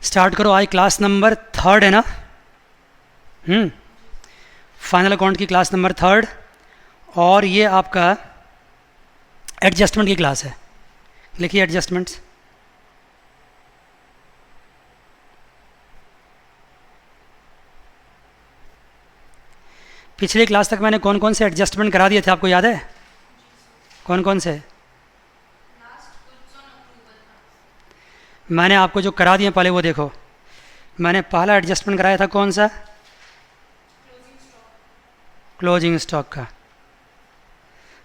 Start करो। आज class number 3 है ना? फाइनल अकाउंट की क्लास नंबर 3 और ये आपका एडजस्टमेंट की क्लास है। लिखिए एडजस्टमेंट्स। पिछली क्लास तक मैंने कौन कौन से एडजस्टमेंट करा दिए थे, आपको याद है? कौन कौन से मैंने आपको जो करा दिए पहले वो देखो। मैंने पहला एडजस्टमेंट कराया था कौन सा? क्लोजिंग स्टॉक का।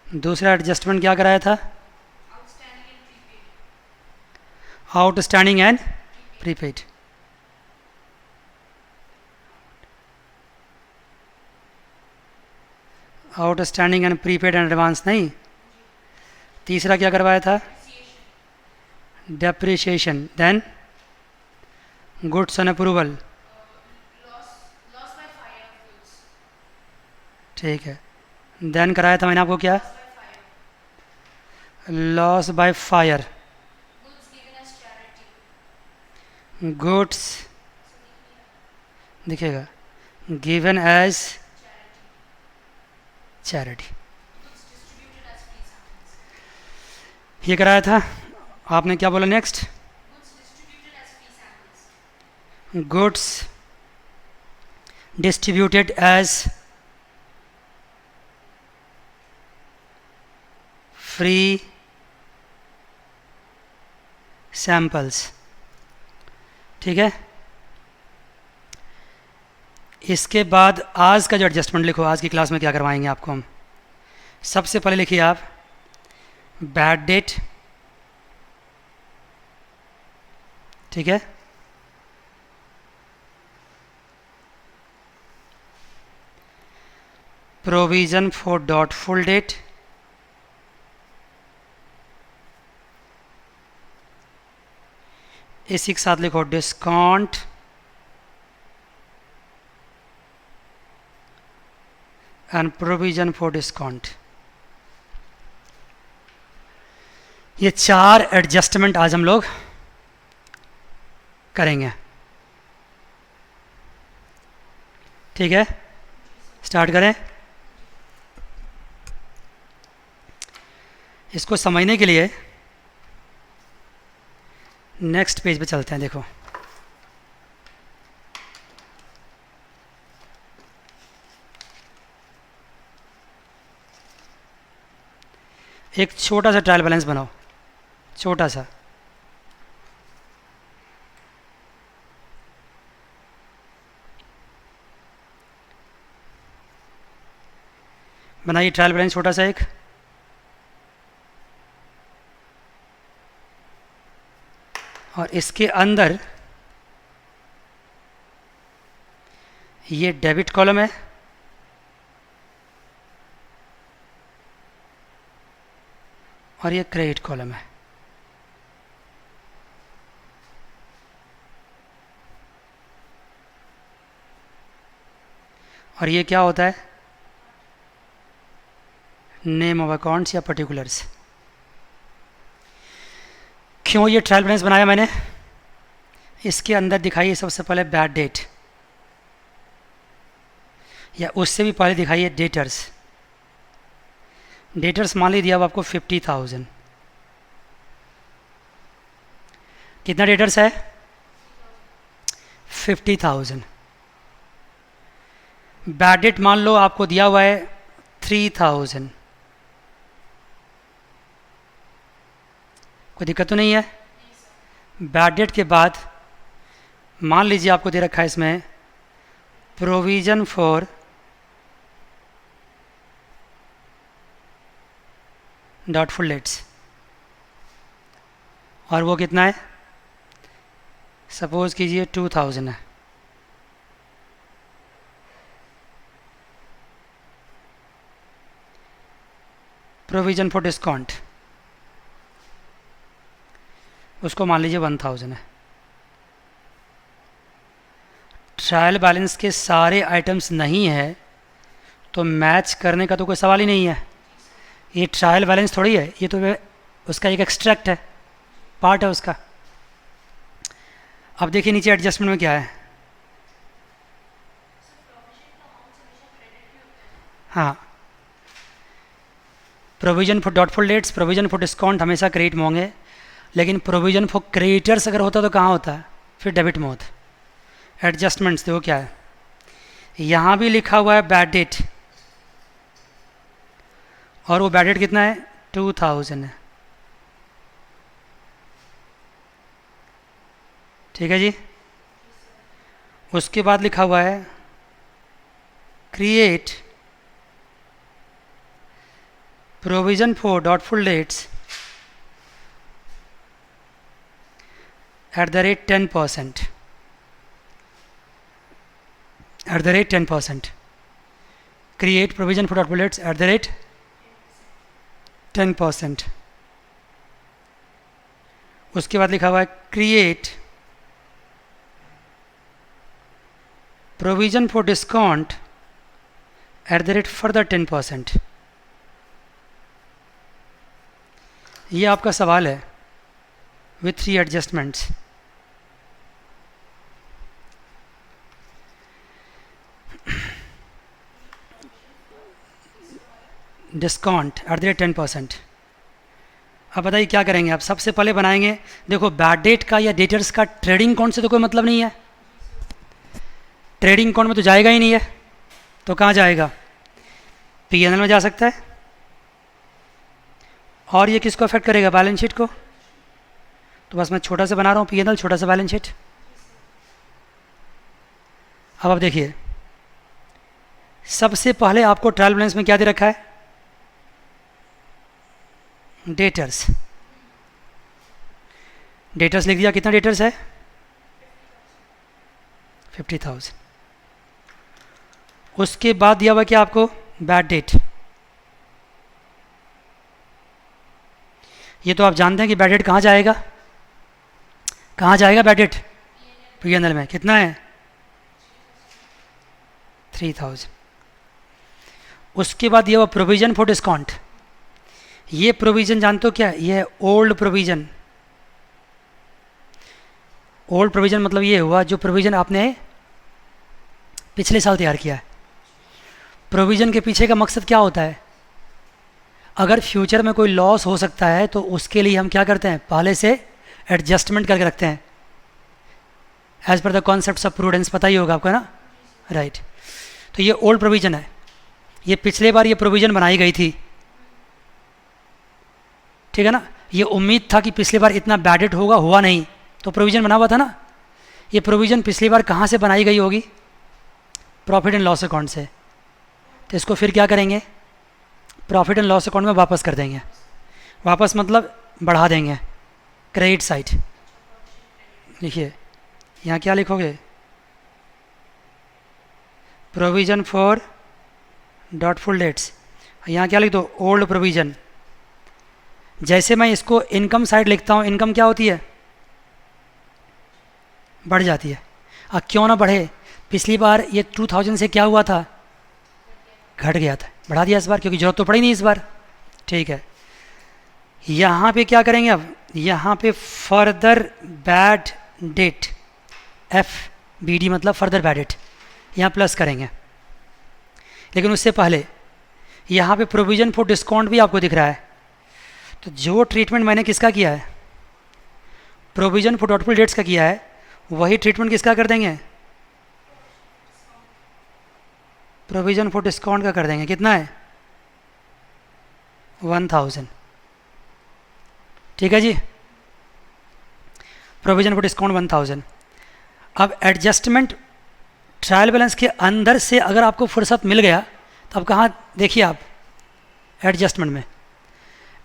दूसरा एडजस्टमेंट क्या कराया था? Outstanding and prepaid. Outstanding and prepaid and advance नहीं। तीसरा क्या करवाया था? Depreciation. Then goods on approval. ठीक है। देन कराया था मैंने आपको क्या? Loss by fire. गुड्स दिखेगा गिवन एज चैरिटी। ये कराया था। आपने क्या बोला next? Goods distributed as free samples. ठीक है। इसके बाद आज का जो एडजस्टमेंट लिखो, आज की क्लास में क्या करवाएंगे आपको हम। सबसे पहले लिखिए आप बैड डेट। ठीक है। Provision for doubtful debt. इसी के साथ लिखो discount and provision for discount. ये 4 एडजस्टमेंट आज हम लोग करेंगे। ठीक है, स्टार्ट करें। इसको समझने के लिए नेक्स्ट पेज पे चलते हैं। देखो एक छोटा सा ट्रायल बैलेंस बनाओ, छोटा सा। बनाइए ट्रायल बैलेंस छोटा सा एक। और इसके अंदर ये डेबिट कॉलम है और ये क्रेडिट कॉलम है। और ये क्या होता है? नेम ऑफ अकाउंट्स या पर्टिकुलर्स। क्यों ये ट्रायल बैलेंस बनाया मैंने? इसके अंदर दिखाइए सबसे पहले बैड डेट, या उससे भी पहले दिखाइए डेटर्स। डेटर्स मान लीजिए अब आपको 50,000। कितना डेटर्स है? 50,000। बैड डेट मान लो आपको दिया हुआ है 3,000। कोई दिक्कत तो नहीं है? बैड डेट के बाद मान लीजिए आपको दे रखा है इसमें प्रोविजन फॉर डॉटफुल डेट्स, और वो कितना है? सपोज कीजिए 2,000 है। प्रोविजन फॉर डिस्काउंट उसको मान लीजिए 1,000 है। ट्रायल बैलेंस के सारे आइटम्स नहीं है तो मैच करने का तो कोई सवाल ही नहीं है। ये ट्रायल बैलेंस थोड़ी है, ये तो उसका एक एक्सट्रैक्ट है, पार्ट है उसका। अब देखिए नीचे एडजस्टमेंट में क्या है। हाँ, provision for doubtful debts, provision for discount हमेशा क्रेडिट में होंगे, लेकिन प्रोविज़न फॉर क्रेडिटर्स अगर होता तो कहाँ होता है, फिर डेबिट में होता। एडजस्टमेंट्स देखो क्या है, यहाँ भी लिखा हुआ है बैड डेट, और वो बैड डेट कितना है, 2000 है। ठीक है जी। उसके बाद लिखा हुआ है create provision for doubtful debts @ 10%, @ 10%, create provision for doubtful debts @ 10%। उसके बाद लिखा हुआ है create provision for discount @ further 10%। ये आपका सवाल है विथ 3 एडजस्टमेंट्स। डिस्काउंट @ 10%। अब बताइए क्या करेंगे आप। सबसे पहले बनाएंगे, देखो बैड डेट का या डेटर्स का ट्रेडिंग अकाउंट से तो कोई मतलब नहीं है, ट्रेडिंग अकाउंट में तो जाएगा ही नहीं है, तो कहाँ जाएगा, P&L में जा सकता है। और ये किसको अफेक्ट करेगा, बैलेंस शीट को। तो बस मैं छोटा सा बना रहा हूँ P&L, छोटा सा बैलेंस शीट। अब आप देखिए, सबसे पहले आपको ट्रायल बैलेंस में क्या दे रखा है, डेटर्स। डेटर्स लिख दिया, कितना डेटर्स है, 50,000। उसके बाद दिया हुआ क्या आपको, बैड डेट। ये तो आप जानते हैं कि बैड डेट कहाँ जाएगा, कहाँ जाएगा बैड डेट, P&L में कितना है, 3000। उसके बाद दिया हुआ प्रोविज़न फॉर डिस्काउंट। ये प्रोविज़न जानते हो क्या है, ये है ओल्ड प्रोविज़न। ओल्ड प्रोविज़न मतलब ये हुआ जो प्रोविज़न आपने पिछले साल तैयार किया है। प्रोविज़न के पीछे का मकसद क्या होता है, अगर फ्यूचर में कोई लॉस हो सकता है तो उसके लिए हम क्या करते हैं, पहले से एडजस्टमेंट करके रखते हैं, as per the concept of prudence, पता ही होगा आपको ना, राइट। तो ये ओल्ड प्रोविज़न है, ये पिछले बार ये प्रोविज़न बनाई गई थी, ठीक है ना। ये उम्मीद था कि पिछली बार इतना बैड डेट होगा, हुआ नहीं, तो प्रोविज़न बना हुआ था ना। ये प्रोविज़न पिछली बार कहाँ से बनाई गई होगी, प्रॉफिट एंड लॉस अकाउंट से। तो इसको फिर क्या करेंगे, प्रॉफिट एंड लॉस अकाउंट में वापस कर देंगे। वापस मतलब बढ़ा देंगे, क्रेडिट साइड। देखिए यहाँ क्या लिखोगे, प्रोविज़न फॉर डॉटफुल डेट्स, यहाँ क्या लिख दो, ओल्ड प्रोविज़न। जैसे मैं इसको इनकम साइड लिखता हूँ, इनकम क्या होती है, बढ़ जाती है। अब क्यों ना बढ़े, पिछली बार ये 2000 से क्या हुआ था, घट गया था, बढ़ा दिया इस बार, क्योंकि जरूरत तो पड़ी नहीं इस बार, ठीक है। यहाँ पे क्या करेंगे, अब यहाँ पे फर्दर बैड डेट, FBD मतलब फर्दर बैड डेट, यहाँ प्लस करेंगे। लेकिन उससे पहले यहाँ पे प्रोविज़न फॉर डिस्काउंट भी आपको दिख रहा है, तो जो ट्रीटमेंट मैंने किसका किया है, प्रोविज़न फॉर डॉटफुल डेट्स का किया है, वही ट्रीटमेंट किसका कर देंगे, प्रोविज़न फॉर डिस्काउंट का कर देंगे। कितना है, 1000, ठीक है जी। Provision for discount 1000। अब एडजस्टमेंट ट्रायल बैलेंस के अंदर से अगर आपको फुर्सत मिल गया तो अब कहाँ देखिए आप, एडजस्टमेंट में।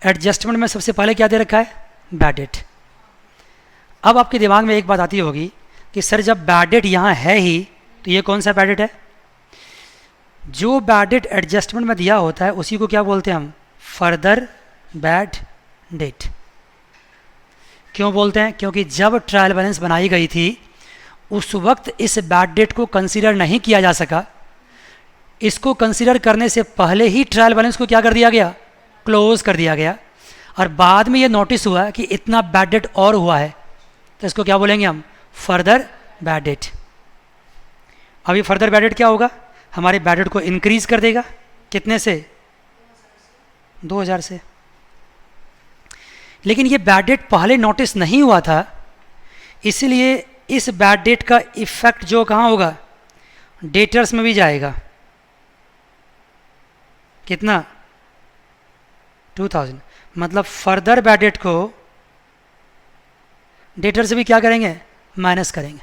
एडजस्टमेंट में सबसे पहले क्या दे रखा है, बैड डेट। अब आपके दिमाग में एक बात आती होगी कि सर जब बैड डेट यहाँ है ही, तो ये कौन सा बैड डेट है, जो बैड डेट एडजस्टमेंट में दिया होता है उसी को क्या बोलते हैं हम, फर्दर बैड डेट। क्यों बोलते हैं, क्योंकि जब ट्रायल बैलेंस बनाई गई थी उस वक्त इस बैड डेट को कंसीडर नहीं किया जा सका। इसको कंसीडर करने से पहले ही ट्रायल बैलेंस को क्या कर दिया गया, क्लोज कर दिया गया। और बाद में ये नोटिस हुआ कि इतना बैड डेट और हुआ है, तो इसको क्या बोलेंगे हम, फर्दर बैड डेट। अब ये फर्दर बैड डेट क्या होगा, हमारे बैड डेट को इंक्रीज कर देगा, कितने से, 2000 से। लेकिन ये बैड डेट पहले नोटिस नहीं हुआ था, इसलिए इस बैड डेट का इफेक्ट जो कहाँ होगा, डेटर्स में भी जाएगा। कितना, 2000। मतलब फर्दर बैड डेट को डेटर से भी क्या करेंगे, माइनस करेंगे।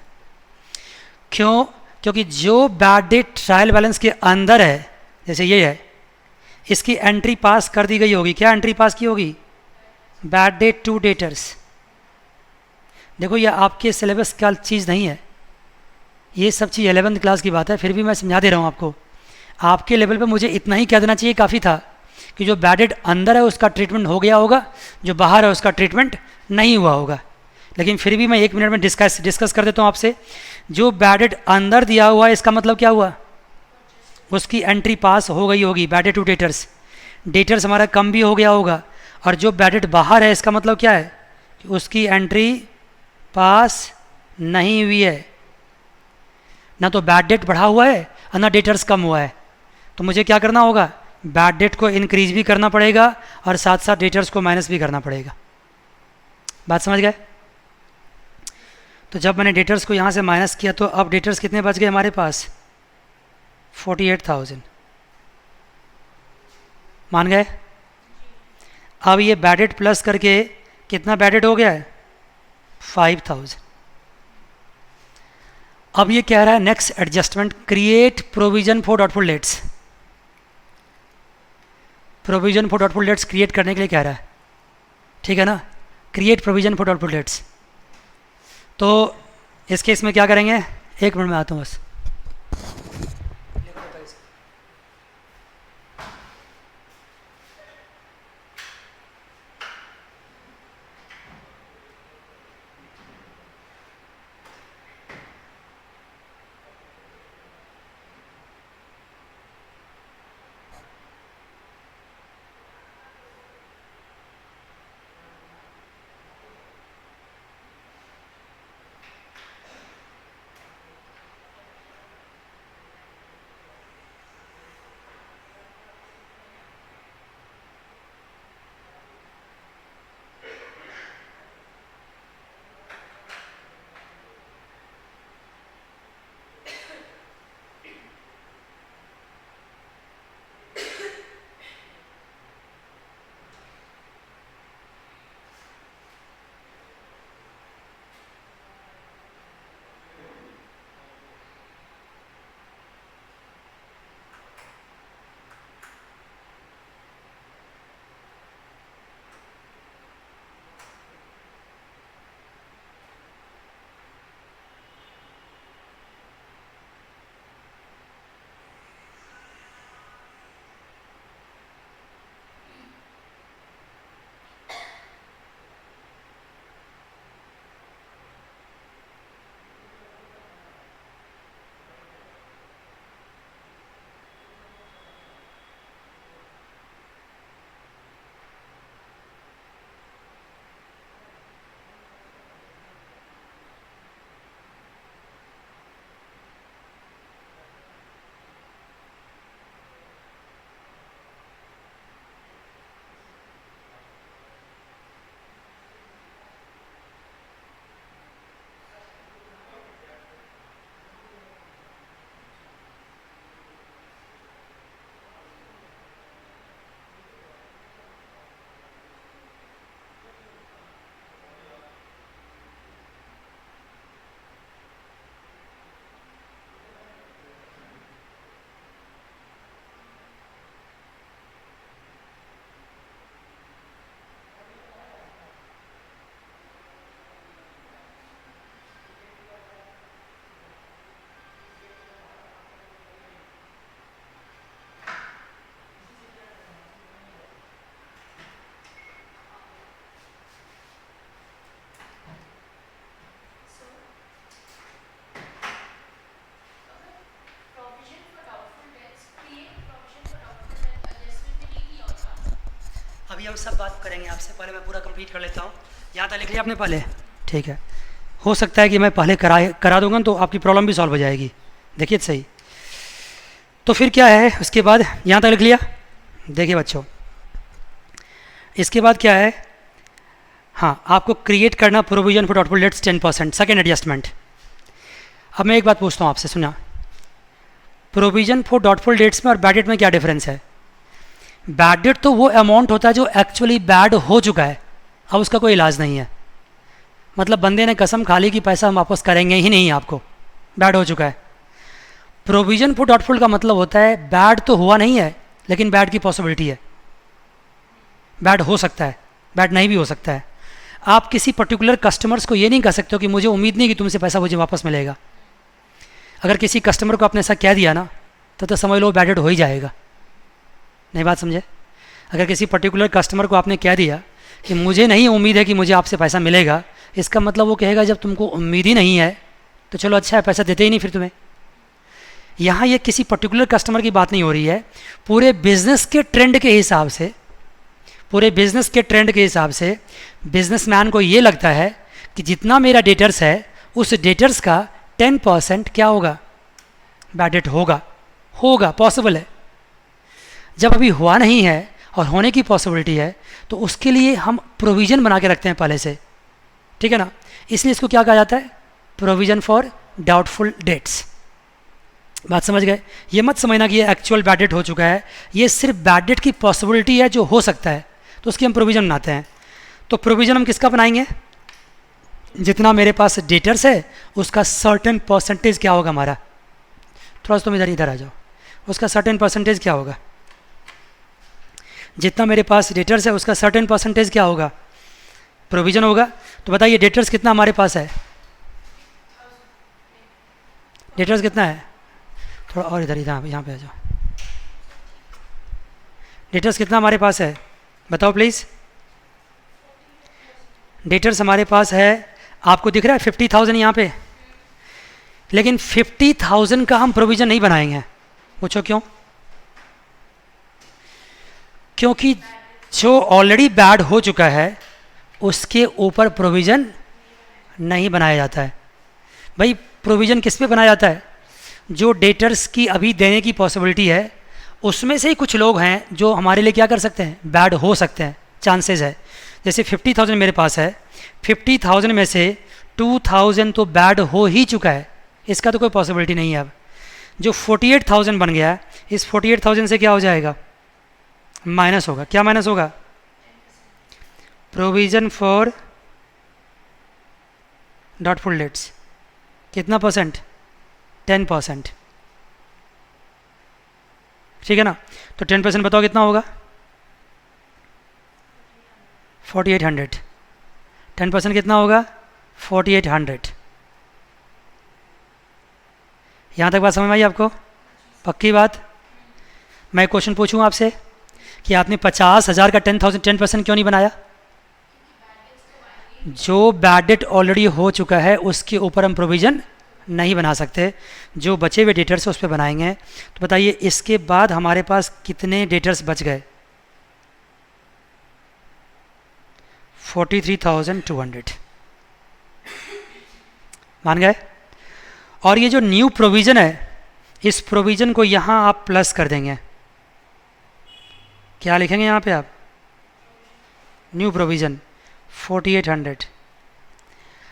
क्यों, क्योंकि जो बैड डेट ट्रायल बैलेंस के अंदर है, जैसे ये है, इसकी एंट्री पास कर दी गई होगी। क्या एंट्री पास की होगी, बैड डेट टू डेटर्स। देखो ये आपके सिलेबस का चीज़ नहीं है, ये सब चीज़ 11th क्लास की बात है, फिर भी मैं समझा दे रहा हूँ आपको। आपके लेवल पे मुझे इतना ही कह देना चाहिए, काफ़ी था, कि जो बैड डेट अंदर है उसका ट्रीटमेंट हो गया होगा, जो बाहर है उसका ट्रीटमेंट नहीं हुआ होगा। लेकिन फिर भी मैं 1 मिनट में डिस्कस कर देता हूँ आपसे। जो बैड डेट अंदर दिया हुआ है, इसका मतलब क्या हुआ, उसकी एंट्री पास हो गई होगी, bad debt to debtors. Debtors हमारा कम भी हो गया होगा। और जो बैड डेट बाहर है, इसका मतलब क्या है, कि उसकी एंट्री पास नहीं हुई है। ना तो बैड डेट बढ़ा हुआ है और ना डेटर्स कम हुआ है। तो मुझे क्या करना होगा, बैड डेट को इंक्रीज भी करना पड़ेगा और साथ साथ डेटर्स को माइनस भी करना पड़ेगा। बात समझ गए। तो जब मैंने डेटर्स को यहाँ से माइनस किया, तो अब डेटर्स कितने बच गए हमारे पास, 48,000। मान गए। अब ये बैड डेट प्लस करके कितना बैड डेट हो गया है, 5,000। अब ये कह रहा है next adjustment, create provision for doubtful debts. Provision for doubtful debts create करने के लिए कह रहा है, ठीक है ना, create provision for doubtful debts. तो इस केस में क्या करेंगे, 1 मिनट में आता हूँ बस। अभी हम सब बात करेंगे आपसे, पहले मैं पूरा कंप्लीट कर लेता हूँ। यहाँ तक लिख लिया आपने पहले, ठीक है। हो सकता है कि मैं पहले करा दूंगा तो आपकी प्रॉब्लम भी सॉल्व हो जाएगी। देखिए सही। तो फिर क्या है उसके बाद, यहाँ तक लिख लिया। देखिए बच्चों, इसके बाद क्या है, हाँ आपको क्रिएट करना provision for doubtful debts 10%, second adjustment. अब मैं एक बात पूछता हूँ आपसे, सुना, प्रोविजन फॉर डाउटफुल डेट्स में और बैड डेट में क्या डिफरेंस है? बैड डेट तो वो अमाउंट होता है जो एक्चुअली बैड हो चुका है, अब उसका कोई इलाज नहीं है। मतलब बंदे ने कसम खा ली कि पैसा हम वापस करेंगे ही नहीं, आपको बैड हो चुका है। प्रोविजन फॉर डाउटफुल का मतलब होता है बैड तो हुआ नहीं है, लेकिन बैड की पॉसिबिलिटी है। बैड हो सकता है, बैड नहीं भी हो सकता है। आप किसी पर्टिकुलर कस्टमर्स को ये नहीं कह सकते हो कि मुझे उम्मीद नहीं कि तुमसे पैसा मुझे वापस मिलेगा। अगर किसी कस्टमर को आपने ऐसा कह दिया ना, तो समझ लो बैड डेट हो ही जाएगा। नहीं बात समझे? अगर किसी पर्टिकुलर कस्टमर को आपने कह दिया कि मुझे नहीं उम्मीद है कि मुझे आपसे पैसा मिलेगा, इसका मतलब वो कहेगा जब तुमको उम्मीद ही नहीं है तो चलो अच्छा है, पैसा देते ही नहीं फिर तुम्हें। यहाँ ये किसी पर्टिकुलर कस्टमर की बात नहीं हो रही है, पूरे बिजनेस के ट्रेंड के हिसाब से, पूरे बिजनेस के ट्रेंड के हिसाब से बिजनेसमैन को ये लगता है कि जितना मेरा डेटर्स है उस डेटर्स का 10% क्या होगा, बैड डेट होगा। होगा, पॉसिबल है। जब अभी हुआ नहीं है और होने की पॉसिबिलिटी है तो उसके लिए हम प्रोविज़न बना के रखते हैं पहले से, ठीक है ना। इसलिए इसको क्या कहा जाता है, प्रोविज़न फॉर डाउटफुल डेट्स। बात समझ गए? ये मत समझना कि ये एक्चुअल बैड डेट हो चुका है, ये सिर्फ बैड डेट की पॉसिबिलिटी है जो हो सकता है, तो उसकी हम प्रोविज़न बनाते हैं। तो प्रोविज़न हम किसका बनाएंगे, जितना मेरे पास डेटर्स है उसका सर्टेन परसेंटेज क्या होगा हमारा। थोड़ा सा तुम इधर इधर आ जाओ, उसका सर्टेन परसेंटेज क्या होगा, जितना मेरे पास डेटर्स है उसका सर्टेन परसेंटेज क्या होगा, प्रोविज़न होगा। तो बताइए डेटर्स कितना हमारे पास है, डेटर्स कितना है, थोड़ा और इधर इधर यहाँ पे आ जाओ। डेटर्स कितना हमारे पास है बताओ प्लीज़। डेटर्स हमारे पास है, आपको दिख रहा है 50,000 यहाँ पे, लेकिन 50,000 का हम प्रोविज़न नहीं बनाएंगे। पूछो क्यों? क्योंकि जो ऑलरेडी बैड हो चुका है उसके ऊपर प्रोविज़न नहीं बनाया जाता है। भाई प्रोविज़न किस पे बनाया जाता है, जो डेटर्स की अभी देने की पॉसिबिलिटी है उसमें से ही कुछ लोग हैं जो हमारे लिए क्या कर सकते हैं, बैड हो सकते हैं, चांसेस है। जैसे 50,000 मेरे पास है, 50,000 में से 2,000 तो बैड हो ही चुका है, इसका तो कोई पॉसिबिलिटी नहीं है। अब जो 48,000 बन गया है, इस 48,000 से क्या हो जाएगा, माइनस होगा। क्या माइनस होगा, प्रोविज़न फॉर डाउटफुल डेट्स। कितना परसेंट, 10%, ठीक है ना। तो 10% बताओ कितना होगा, 4800। 10% कितना होगा, 4800। यहाँ तक बात समझ में आई आपको, पक्की बात। मैं क्वेश्चन पूछूँ आपसे कि आपने 50,000 का 10% क्यों नहीं बनाया। जो बैड डेट ऑलरेडी हो चुका है उसके ऊपर हम प्रोविज़न नहीं बना सकते, जो बचे हुए डेटर्स उस पर बनाएंगे। तो बताइए इसके बाद हमारे पास कितने डेटर्स बच गए, 43,200। मान गए। और ये जो न्यू प्रोविज़न है, इस प्रोविज़न को यहाँ आप प्लस कर देंगे। क्या लिखेंगे यहाँ पे आप, न्यू प्रोविज़न 4800।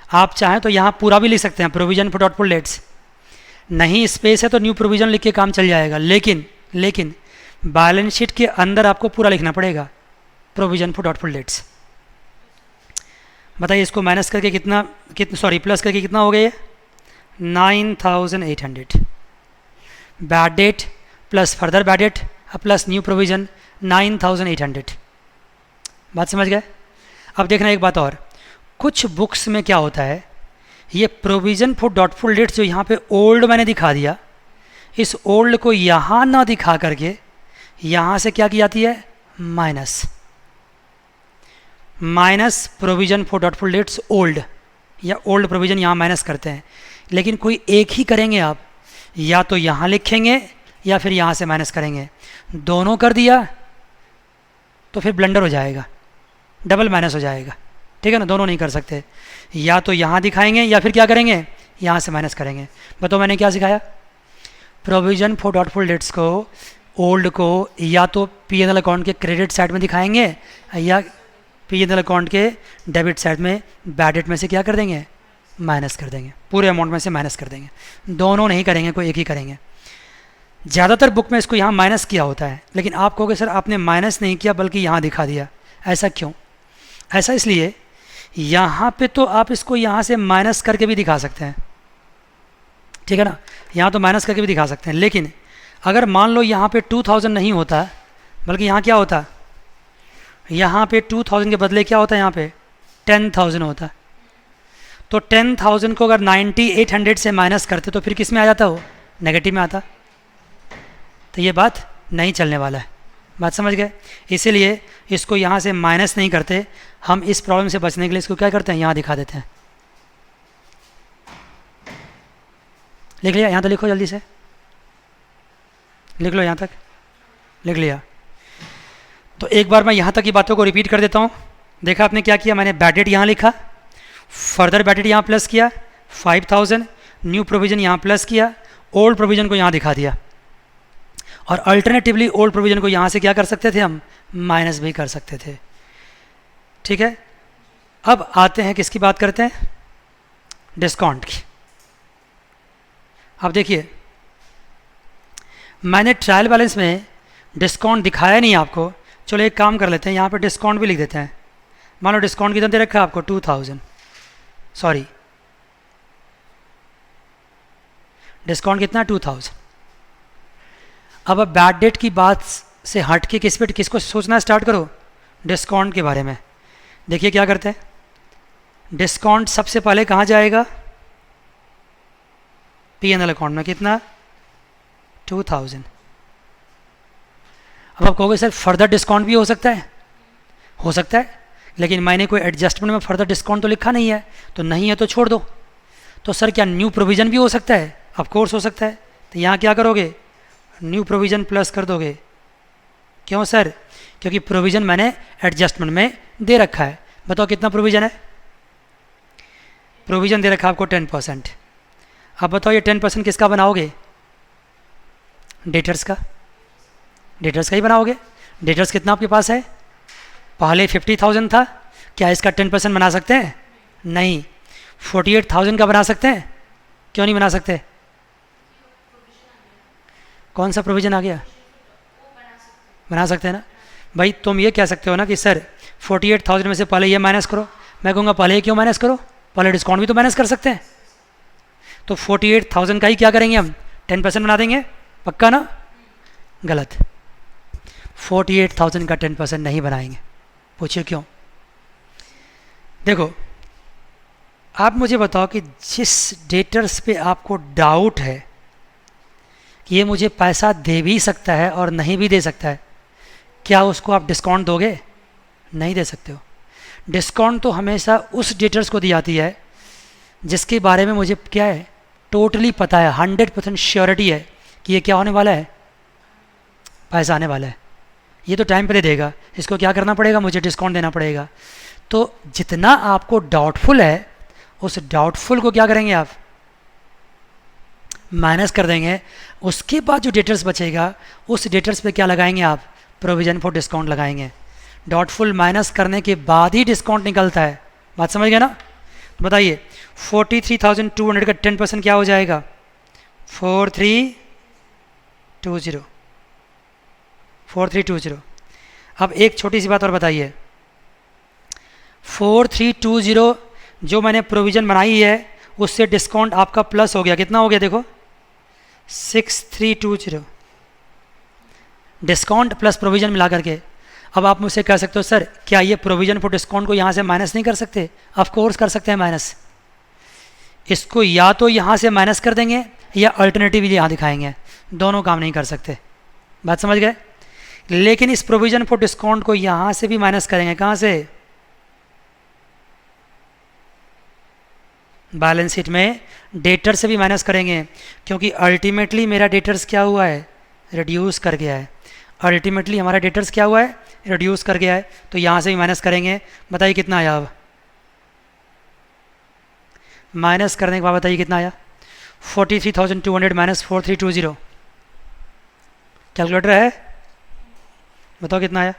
आप चाहें तो यहाँ पूरा भी लिख सकते हैं, प्रोविज़न फॉर डाउटफुल डेट्स। नहीं स्पेस है तो न्यू प्रोविज़न लिख के काम चल जाएगा, लेकिन बैलेंस शीट के अंदर आपको पूरा लिखना पड़ेगा, प्रोविज़न फॉर डाउटफुल डेट्स। बताइए इसको माइनस करके कितना सॉरी प्लस करके कितना हो गया ये, 9,800। Bad debt plus further bad debt plus new provision 9,800। बात समझ गए। अब देखना एक बात और, कुछ बुक्स में क्या होता है, ये प्रोविज़न फॉर डाउटफुल डेट्स जो यहाँ पे ओल्ड मैंने दिखा दिया, इस ओल्ड को यहाँ ना दिखा करके यहाँ से क्या की जाती है, minus provision for doubtful debts old, या ओल्ड प्रोविज़न यहाँ माइनस करते हैं। लेकिन कोई एक ही करेंगे आप, या तो यहाँ लिखेंगे या फिर यहाँ से माइनस करेंगे। दोनों कर दिया तो फिर ब्लंडर हो जाएगा, डबल माइनस हो जाएगा। ठीक है ना, दोनों नहीं कर सकते। या तो यहाँ दिखाएंगे या फिर क्या करेंगे, यहाँ से माइनस करेंगे। बताओ मैंने क्या सिखाया, प्रोविजन फॉर डाउटफुल डेट्स को, ओल्ड को या तो P&L अकाउंट के क्रेडिट साइड में दिखाएंगे या P&L अकाउंट के डेबिट साइड में बैड डेट में से क्या कर देंगे, माइनस कर देंगे, पूरे अमाउंट में से माइनस कर देंगे। दोनों नहीं करेंगे, कोई एक ही करेंगे। ज़्यादातर बुक में इसको यहाँ माइनस किया होता है, लेकिन आप कहोगे सर आपने माइनस नहीं किया बल्कि यहाँ दिखा दिया, ऐसा क्यों? ऐसा इसलिए, यहाँ पे तो आप इसको यहाँ से माइनस करके भी दिखा सकते हैं, ठीक है ना, यहाँ तो माइनस करके भी दिखा सकते हैं। लेकिन अगर मान लो यहाँ पे 2000 नहीं होता, बल्कि यहाँ क्या होता, यहाँ पे 2000 के बदले क्या होता है, यहाँ पे 10,000 होता। तो 10,000 को अगर 9800 से माइनस करते तो फिर किस में आ जाता, वो नेगेटिव में आता। तो ये बात नहीं चलने वाला है, बात समझ गए? इसीलिए इसको यहाँ से माइनस नहीं करते, हम इस प्रॉब्लम से बचने के लिए इसको क्या करते हैं, यहाँ दिखा देते हैं। लिख लिया? यहाँ तो लिखो, जल्दी से लिख लो, यहाँ तक लिख लिया। तो एक बार मैं यहाँ तक की बातों को रिपीट कर देता हूँ। देखा आपने क्या किया, मैंने बैड डेट यहाँ लिखा, फर्दर बैड डेट यहाँ प्लस किया 5000, न्यू प्रोविजन यहाँ प्लस किया, ओल्ड प्रोविजन को यहाँ दिखा दिया, और अल्टरनेटिवली ओल्ड प्रोविजन को यहाँ से क्या कर सकते थे, हम माइनस भी कर सकते थे। ठीक है, अब आते हैं किसकी बात करते हैं, डिस्काउंट की। अब देखिए मैंने ट्रायल बैलेंस में डिस्काउंट दिखाया नहीं आपको, चलो एक काम कर लेते हैं, यहाँ पे डिस्काउंट भी लिख देते हैं। मान लो डिस्काउंट कितना दे रखा है आपको, 2000, सॉरी डिस्काउंट कितना, 2000। अब बैड डेट की बात से हट के किसको सोचना स्टार्ट करो, डिस्काउंट के बारे में। देखिए क्या करते हैं, डिस्काउंट सबसे पहले कहाँ जाएगा, P&L अकाउंट में, कितना, 2000। अब आप कहोगे सर फर्दर डिस्काउंट भी हो सकता है, हो सकता है, लेकिन मैंने कोई एडजस्टमेंट में फर्दर डिस्काउंट तो लिखा नहीं है, तो नहीं है तो छोड़ दो। तो सर क्या न्यू प्रोविज़न भी हो सकता है, ऑफ कोर्स हो सकता है। तो यहाँ क्या करोगे, न्यू प्रोविज़न प्लस कर दोगे। क्यों सर, क्योंकि प्रोविज़न मैंने एडजस्टमेंट में दे रखा है। बताओ कितना प्रोविज़न है, प्रोविज़न दे रखा है आपको 10%। अब बताओ ये 10% किसका बनाओगे, डेटर्स का, डेटर्स का ही बनाओगे। डेटर्स कितना आपके पास है, पहले 50,000 था, क्या इसका 10% बना सकते हैं, नहीं। 48,000 का बना सकते हैं, क्यों नहीं बना सकते, कौन सा प्रोविज़न आ गया, बना सकते हैं ना भाई। तुम ये कह सकते हो ना कि सर 48,000 में से पहले ये माइनस करो, मैं कहूँगा पहले ये क्यों माइनस करो, पहले डिस्काउंट भी तो माइनस कर सकते हैं। तो 48,000 का ही क्या करेंगे हम, 10% बना देंगे, पक्का ना, गलत। 48,000 का 10% नहीं बनाएंगे। पूछिए क्यों। देखो आप मुझे बताओ कि जिस डेटर्स पे आपको डाउट है कि ये मुझे पैसा दे भी सकता है और नहीं भी दे सकता है, क्या उसको आप डिस्काउंट दोगे, नहीं दे सकते हो। डिस्काउंट तो हमेशा उस डेटर्स को दी जाती है जिसके बारे में मुझे क्या है, टोटली पता है, 100% श्योरिटी है कि ये क्या होने वाला है, पैसा आने वाला है, ये तो टाइम पे दे देगा, इसको क्या करना पड़ेगा, मुझे डिस्काउंट देना पड़ेगा। तो जितना आपको डाउटफुल है उस डाउटफुल को क्या करेंगे आप, माइनस कर देंगे। उसके बाद जो डेटर्स बचेगा उस डेटर्स पे क्या लगाएंगे आप, प्रोविज़न फॉर डिस्काउंट लगाएंगे। डाउटफुल माइनस करने के बाद ही डिस्काउंट निकलता है, बात समझ गए ना। तो बताइए 43,200 का 10% क्या हो जाएगा, 4320, 4320। अब एक छोटी सी बात और बताइए, 4320 जो मैंने प्रोविज़न बनाई है उससे डिस्काउंट आपका प्लस हो गया, कितना हो गया देखो, 6320, डिस्काउंट प्लस प्रोविज़न मिला करके। अब आप मुझसे कह सकते हो सर क्या ये प्रोविज़न फॉर डिस्काउंट को यहाँ से माइनस नहीं कर सकते, ऑफ कोर्स कर सकते हैं माइनस। इसको या तो यहाँ से माइनस कर देंगे या अल्टरनेटिवली यहाँ दिखाएंगे, दोनों काम नहीं कर सकते, बात समझ गए। लेकिन इस प्रोविज़न फॉर डिस्काउंट को यहाँ से भी माइनस करेंगे, कहाँ से, बैलेंस शीट में डेटर से भी माइनस करेंगे, क्योंकि अल्टीमेटली मेरा डेटर्स क्या हुआ है, रिड्यूस कर गया है। अल्टीमेटली हमारा डेटर्स क्या हुआ है, रिड्यूस कर गया है, तो यहाँ से भी माइनस करेंगे। बताइए कितना आया अब, माइनस करने के बाद बताइए कितना आया, 43,200 माइनस 4320। कैलकुलेटर है, बताओ कितना आया।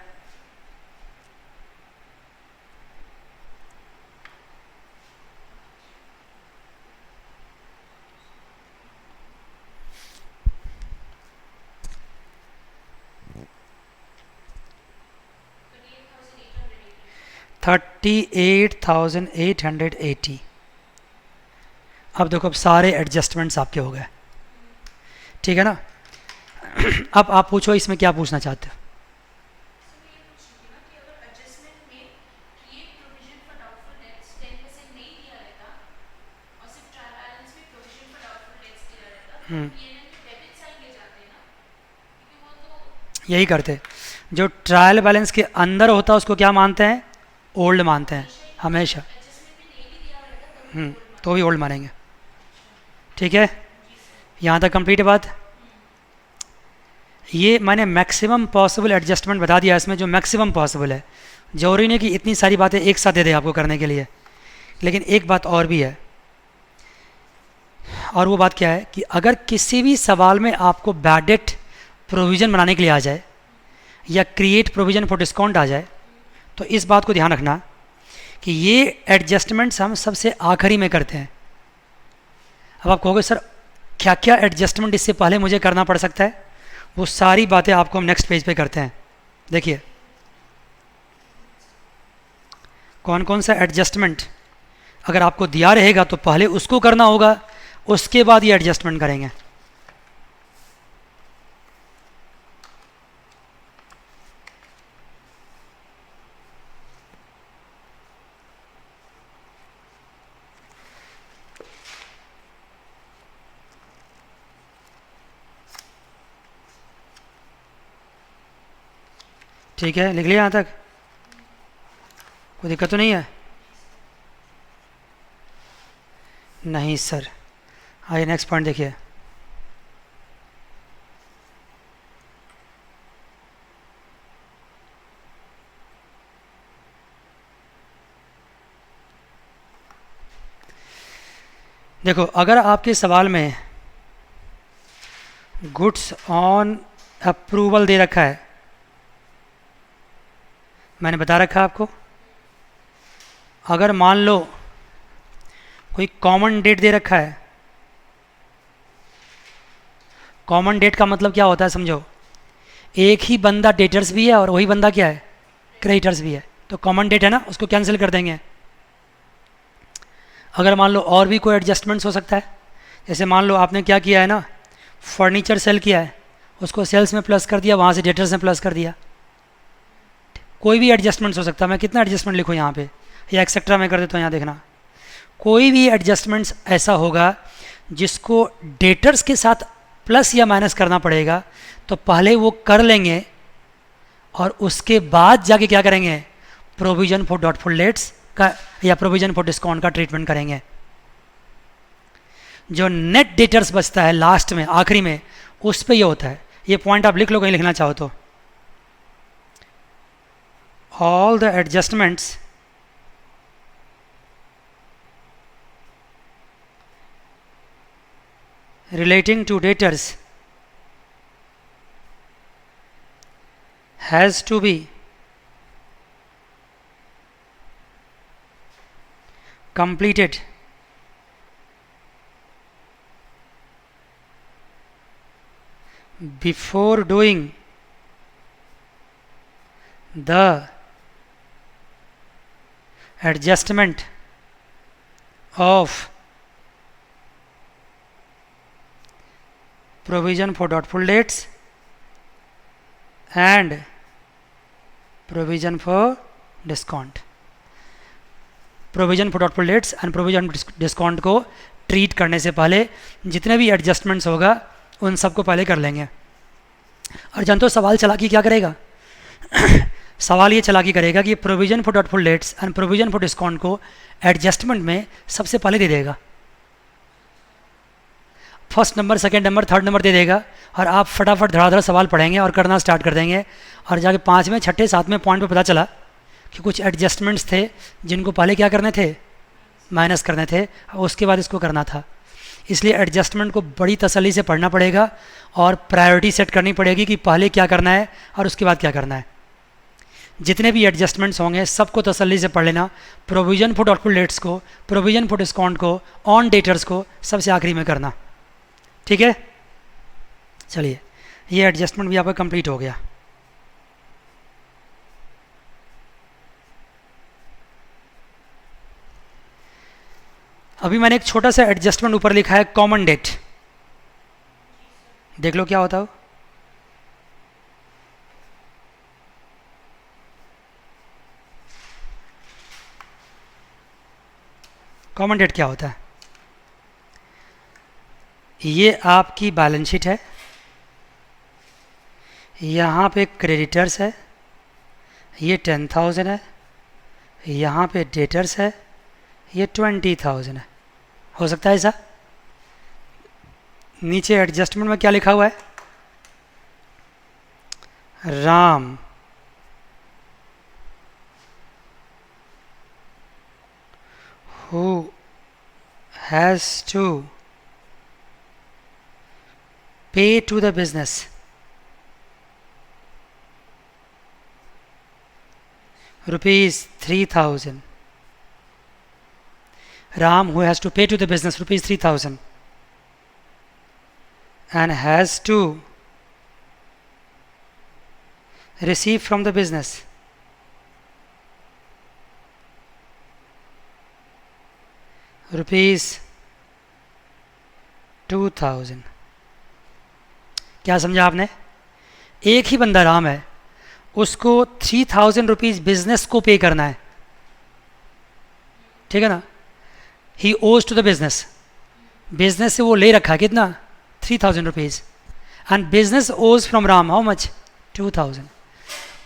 $38,880। अब देखो, अब सारे एडजस्टमेंट्स आपके हो गए, ठीक है ना। अब आप पूछो इसमें क्या पूछना चाहते हो। यही करते, जो ट्रायल बैलेंस के अंदर होता है उसको क्या मानते हैं, ओल्ड मानते हैं हमेशा। तो भी ओल्ड मानेंगे, ठीक है। यहाँ तक कंप्लीट है बात। ये मैंने मैक्सिमम पॉसिबल एडजस्टमेंट बता दिया इसमें, जो मैक्सिमम पॉसिबल है। जरूरी नहीं कि इतनी सारी बातें एक साथ दे दे आपको करने के लिए, लेकिन एक बात और भी है, और वो बात क्या है कि अगर किसी भी सवाल में आपको बैड डेट प्रोविज़न बनाने के लिए आ जाए या क्रिएट प्रोविज़न फॉर डिस्काउंट आ जाए, तो इस बात को ध्यान रखना कि ये एडजस्टमेंट्स हम सबसे आखिरी में करते हैं। अब आप कहोगे सर क्या क्या एडजस्टमेंट इससे पहले मुझे करना पड़ सकता है, वो सारी बातें आपको हम नेक्स्ट पेज पे करते हैं। देखिए कौन कौन सा एडजस्टमेंट अगर आपको दिया रहेगा तो पहले उसको करना होगा, उसके बाद ये एडजस्टमेंट करेंगे। ठीक है, लिख लिया यहाँ तक, कोई दिक्कत तो नहीं है। नहीं सर, आइए नेक्स्ट पॉइंट देखिए। देखो अगर आपके सवाल में गुड्स ऑन अप्रूवल दे रखा है, मैंने बता रखा है आपको, अगर मान लो कोई कॉमन डेट दे रखा है, कॉमन डेट का मतलब क्या होता है समझो, एक ही बंदा डेटर्स भी है और वही बंदा क्या है, क्रेडिटर्स भी है, तो कॉमन डेट है ना, उसको कैंसिल कर देंगे। अगर मान लो और भी कोई एडजस्टमेंट्स हो सकता है, जैसे मान लो आपने क्या किया है ना, फर्नीचर सेल किया है, उसको सेल्स में प्लस कर दिया, वहाँ से डेटर्स में प्लस कर दिया, कोई भी एडजस्टमेंट्स हो सकता है। मैं कितना एडजस्टमेंट लिखूँ यहाँ पे, या एक्सेट्रा में कर देता हूँ, यहाँ देखना, कोई भी एडजस्टमेंट्स ऐसा होगा जिसको डेटर्स के साथ प्लस या माइनस करना पड़ेगा, तो पहले वो कर लेंगे और उसके बाद जाके क्या करेंगे, प्रोविज़न फॉर डॉटफुल डेट्स का या प्रोविज़न फॉर डिस्काउंट का ट्रीटमेंट करेंगे। जो नेट डेटर्स बचता है लास्ट में, आखिरी में, उस पे ये होता है। ये पॉइंट आप लिख लो कहीं लिखना चाहो तो, all the adjustments relating to debtors has to be completed before doing the adjustment of provision for doubtful debts and provision for discount। Provision for doubtful debts and provision discount को treat करने से पहले जितने भी adjustments होगा उन सबको पहले कर लेंगे। और जानते हो सवाल चालाकी क्या करेगा सवाल ये चालाकी करेगा कि provision for doubtful debts and provision for discount को एडजस्टमेंट में सबसे पहले दे देगा, first number, second number, third number दे देगा, और आप फटाफट धड़ाधड़ सवाल पढ़ेंगे और करना स्टार्ट कर देंगे, और जाके 5वें, 6ठे, 7वें पॉइंट पे पता चला कि कुछ एडजस्टमेंट्स थे जिनको पहले क्या करने थे, माइनस करने थे, उसके बाद इसको करना था। इसलिए एडजस्टमेंट को बड़ी तसल्ली से पढ़ना पड़ेगा और प्रायोरिटी सेट करनी पड़ेगी कि पहले क्या करना है और उसके बाद क्या करना है। जितने भी एडजस्टमेंट्स होंगे सबको तसल्ली से पढ़ लेना। प्रोविज़न फॉर डॉक्टर डेट्स को, प्रोविज़न फॉर डिस्काउंट को, ऑन डेटर्स को सबसे आखिरी में करना। ठीक है, चलिए ये एडजस्टमेंट भी आपका कंप्लीट हो गया। अभी मैंने एक छोटा सा एडजस्टमेंट ऊपर लिखा है कॉमन डेट, देख लो क्या होता हो। कॉमन डेट क्या होता है? ये आपकी बैलेंस शीट है, यहाँ पे क्रेडिटर्स है, ये 10,000 है, यहाँ पे डेटर्स है, ये 20,000 है। हो सकता है ऐसा? नीचे एडजस्टमेंट में क्या लिखा हुआ है? Ram who has to pay to the business rupees 3,000. Ram who has to pay to the business rupees 3,000 and has to receive from the business rupees 2,000। क्या समझा आपने? एक ही बंदा राम है, उसको 3,000 रुपीज़ बिजनेस को पे करना है, ठीक है ना। ही ओज टू द बिजनेस, बिजनेस से वो ले रखा है कितना? 3,000 रुपीज़, एंड बिजनेस ओज फ्रॉम राम हाउ मच? 2,000।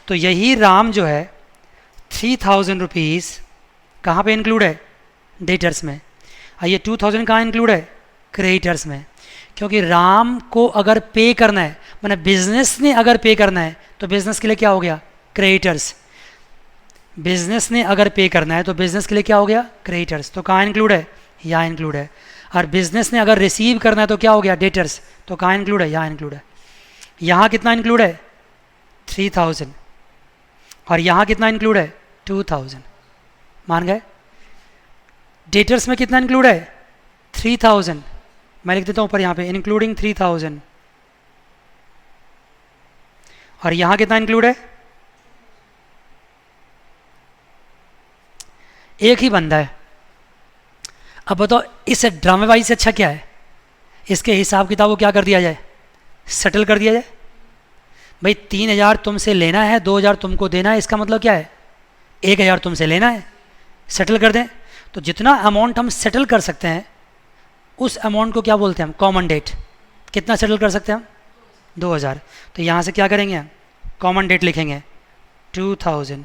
तो यही राम जो है 3,000 रुपीज़ कहाँ पे इंक्लूड है? डेटर्स में। ये 2,000 कहाँ इंक्लूड है? क्रेडिटर्स में। क्योंकि राम को अगर पे करना है, माने बिजनेस ने अगर पे करना है, तो बिजनेस के लिए क्या हो गया? क्रेडिटर्स। बिजनेस ने अगर पे करना है तो बिजनेस के लिए क्या हो गया? क्रेडिटर्स। तो कहाँ इंक्लूड है? यहाँ इंक्लूड है। और बिजनेस ने अगर रिसीव करना है तो क्या हो गया? डेटर्स। तो कहाँ इंक्लूड है? यहाँ इंक्लूड है। यहाँ कितना इंक्लूड है? 3,000। और यहाँ कितना इंक्लूड है? 2,000। मान गए? डेटर्स में कितना इंक्लूड है? 3,000। मैं लिख देता हूँ ऊपर यहाँ पे इंक्लूडिंग 3,000। और यहाँ कितना इंक्लूड है? एक ही बंदा है। अब बताओ इस ड्रामेबाजी से अच्छा क्या है? इसके हिसाब किताब को क्या कर दिया जाए? सेटल कर दिया जाए। भाई 3,000 तुमसे लेना है, 2,000 तुमको देना है, इसका मतलब क्या है? 1,000 तुमसे लेना है, सेटल कर दें। तो जितना अमाउंट हम सेटल कर सकते हैं उस अमाउंट को क्या बोलते हैं हम? Common date. कितना सेटल कर सकते हैं हम? 2,000। तो यहाँ से क्या करेंगे? कॉमन डेट लिखेंगे 2,000।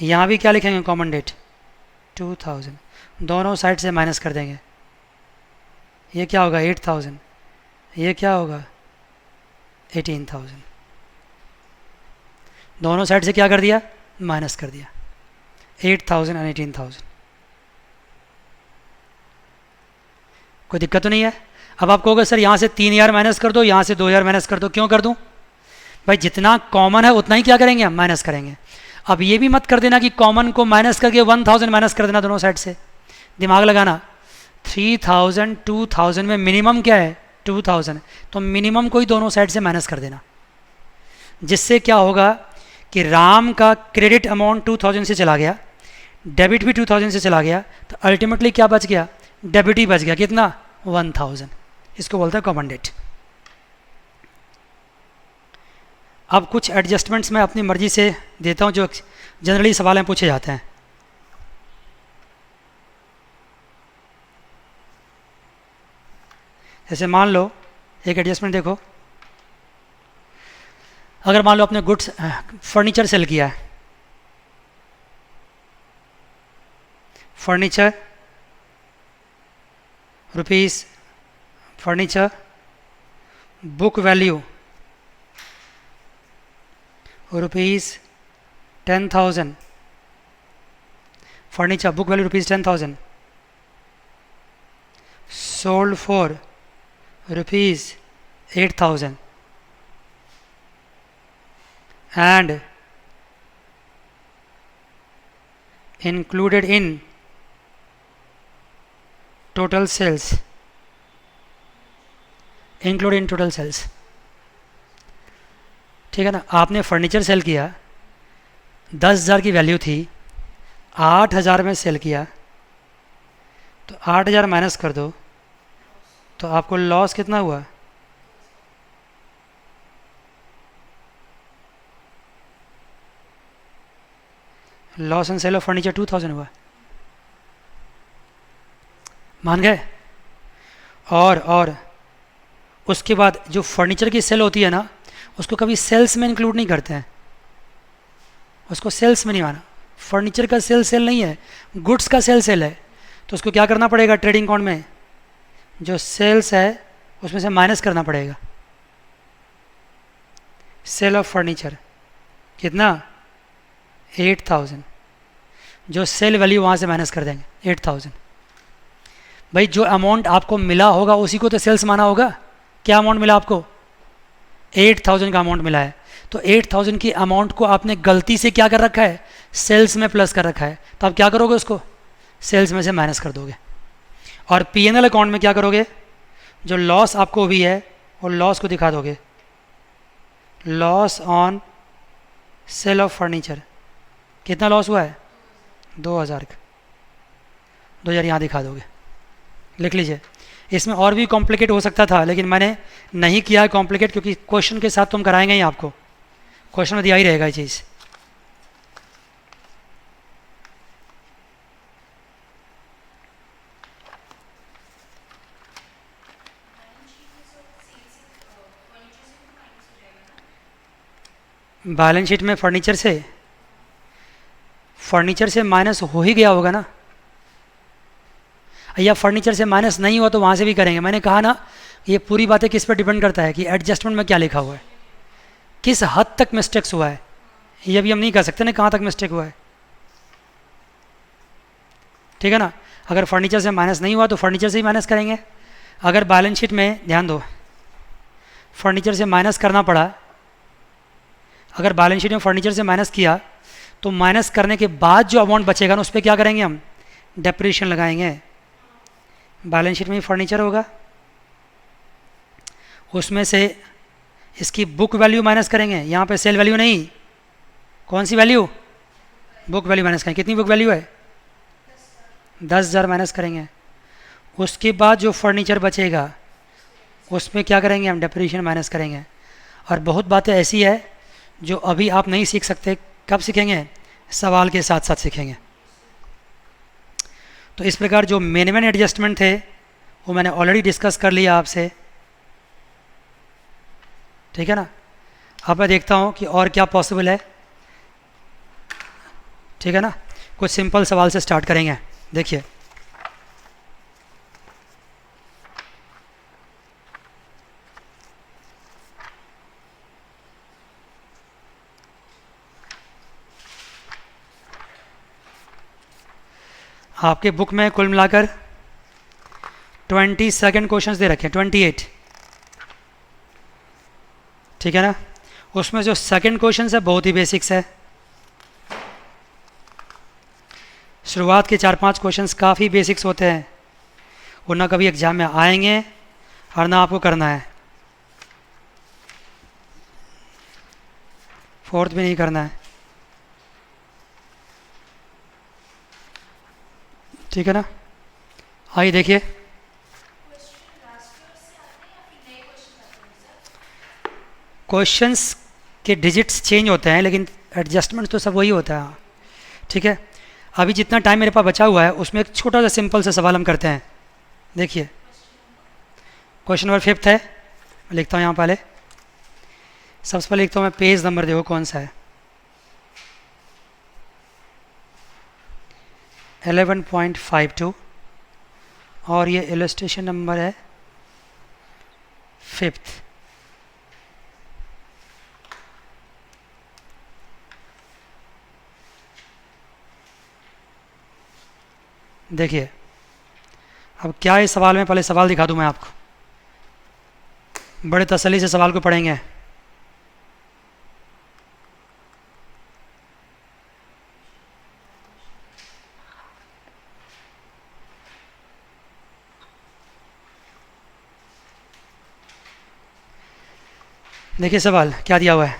यहाँ भी क्या लिखेंगे? Common debt 2,000। दोनों साइड से माइनस कर देंगे। ये क्या होगा? 8,000। ये क्या होगा? 18,000। दोनों साइड से क्या कर दिया? माइनस कर दिया। 8,000 और 18,000। कोई दिक्कत तो नहीं है? अब आप कहोगे सर यहाँ से 3,000 माइनस कर दो, यहाँ से 2,000 माइनस कर दो। क्यों कर दूँ? भाई जितना कॉमन है उतना ही क्या करेंगे हम? माइनस करेंगे। अब ये भी मत कर देना कि कॉमन को माइनस करके 1,000 माइनस कर देना दोनों साइड से। दिमाग लगाना। 3,000 2,000 में मिनिमम क्या है? 2,000। तो मिनिमम को ही दोनों साइड से माइनस कर देना, जिससे क्या होगा कि राम का क्रेडिट अमाउंट 2,000 से चला गया, डेबिट भी 2,000 से चला गया, तो अल्टीमेटली क्या बच गया? डेबिट ही बच गया। कितना? 1,000। इसको बोलते हैं कॉमन डेट। अब कुछ एडजस्टमेंट्स मैं अपनी मर्जी से देता हूं जो जनरली सवाल में पूछे जाते हैं। जैसे मान लो एक एडजस्टमेंट देखो, अगर मान लो आपने गुड्स फर्नीचर सेल किया है, furniture rupees, furniture book value rupees 10,000, furniture book value rupees 10,000, sold for rupees 8,000 and included in total sales, included in total sales. ठीक है ना, आपने फर्नीचर सेल किया, 10,000 की वैल्यू थी, 8,000 में सेल किया, तो 8,000 माइनस कर दो तो आपको लॉस कितना हुआ? Loss and sale of furniture 2,000 हुआ। मान गए? और उसके बाद जो फर्नीचर की सेल होती है ना, उसको कभी सेल्स में इंक्लूड नहीं करते हैं, उसको सेल्स में नहीं माना। फर्नीचर का सेल सेल नहीं है, गुड्स का सेल सेल है, तो उसको क्या करना पड़ेगा? ट्रेडिंग अकाउंट में जो सेल्स है उसमें से माइनस करना पड़ेगा। सेल ऑफ फर्नीचर कितना? 8,000। जो सेल वैल्यू वहाँ से माइनस कर देंगे 8,000। भाई जो अमाउंट आपको मिला होगा उसी को तो सेल्स माना होगा। क्या अमाउंट मिला आपको? 8,000 का अमाउंट मिला है, तो 8,000 की अमाउंट को आपने गलती से क्या कर रखा है? सेल्स में प्लस कर रखा है, तो आप क्या करोगे? उसको सेल्स में से माइनस कर दोगे। और पीएनएल अकाउंट में क्या करोगे? जो लॉस आपको हुई है वो लॉस को दिखा दोगे, loss on sale of furniture. कितना लॉस हुआ है? 2,000 का। 2,000 यहाँ दिखा दोगे, लिख लीजिए। इसमें और भी कॉम्प्लिकेट हो सकता था, लेकिन मैंने नहीं किया है कॉम्प्लिकेट, क्योंकि क्वेश्चन के साथ तो हम कराएंगे ही आपको, क्वेश्चन में दिया ही रहेगा ये चीज़। बैलेंस शीट में फर्नीचर से माइनस हो ही गया होगा ना, या फर्नीचर से माइनस नहीं हुआ तो वहाँ से भी करेंगे। मैंने कहा ना, ये पूरी बातें किस पर डिपेंड करता है कि एडजस्टमेंट में क्या लिखा हुआ है, किस हद तक मिस्टेक्स हुआ है। ये भी हम नहीं कह सकते ना कहाँ तक मिस्टेक हुआ है, ठीक है ना। अगर फर्नीचर से माइनस नहीं हुआ तो फर्नीचर से ही माइनस करेंगे। अगर बैलेंस शीट में, ध्यान दो, फर्नीचर से माइनस करना पड़ा, अगर बैलेंस शीट में फर्नीचर से माइनस किया तो माइनस करने के बाद जो अमाउंट बचेगा ना उस पर क्या करेंगे? हम डेप्रिसिएशन लगाएंगे। बैलेंस शीट में फर्नीचर होगा, उसमें से इसकी बुक वैल्यू माइनस करेंगे, यहाँ पे सेल वैल्यू नहीं, कौन सी वैल्यू? बुक वैल्यू माइनस करेंगे। कितनी बुक वैल्यू है? 10,000 माइनस करेंगे। उसके बाद जो फर्नीचर बचेगा उसमें क्या करेंगे? हम डेप्रिसिएशन माइनस करेंगे। और बहुत बातें ऐसी है जो अभी आप नहीं सीख सकते, कब सीखेंगे? सवाल के साथ साथ सीखेंगे। तो इस प्रकार जो मेन एडजस्टमेंट थे वो मैंने ऑलरेडी डिस्कस कर लिया आपसे, ठीक है ना। अब मैं देखता हूँ कि और क्या पॉसिबल है, ठीक है ना। कुछ सिंपल सवाल से स्टार्ट करेंगे। देखिए, आपके बुक में कुल मिलाकर 22 क्वेश्चंस दे रखे हैं, 28, ठीक है ना। उसमें जो सेकंड क्वेश्चन है बहुत ही बेसिक्स है। शुरुआत के 4-5 क्वेश्चंस काफ़ी बेसिक्स होते हैं, वो ना कभी एग्जाम में आएंगे और ना आपको करना है, फोर्थ भी नहीं करना है, ठीक है ना। आइए देखिए, क्वेश्चंस के डिजिट्स चेंज होते हैं लेकिन एडजस्टमेंट तो सब वही होता है, ठीक है। अभी जितना टाइम मेरे पास बचा हुआ है उसमें एक छोटा सा सिंपल सा सवाल हम करते हैं। देखिए, क्वेश्चन नंबर 5 है, मैं लिखता हूँ यहाँ पहले। सबसे पहले लिखता हूँ मैं, पेज नंबर देखो कौन सा है, 11.52, और ये इलस्ट्रेशन नंबर है 5th। देखिए, अब क्या है इस सवाल में, पहले सवाल दिखा दूं मैं आपको, बड़े तसल्ली से सवाल को पढ़ेंगे। देखिए सवाल क्या दिया हुआ है।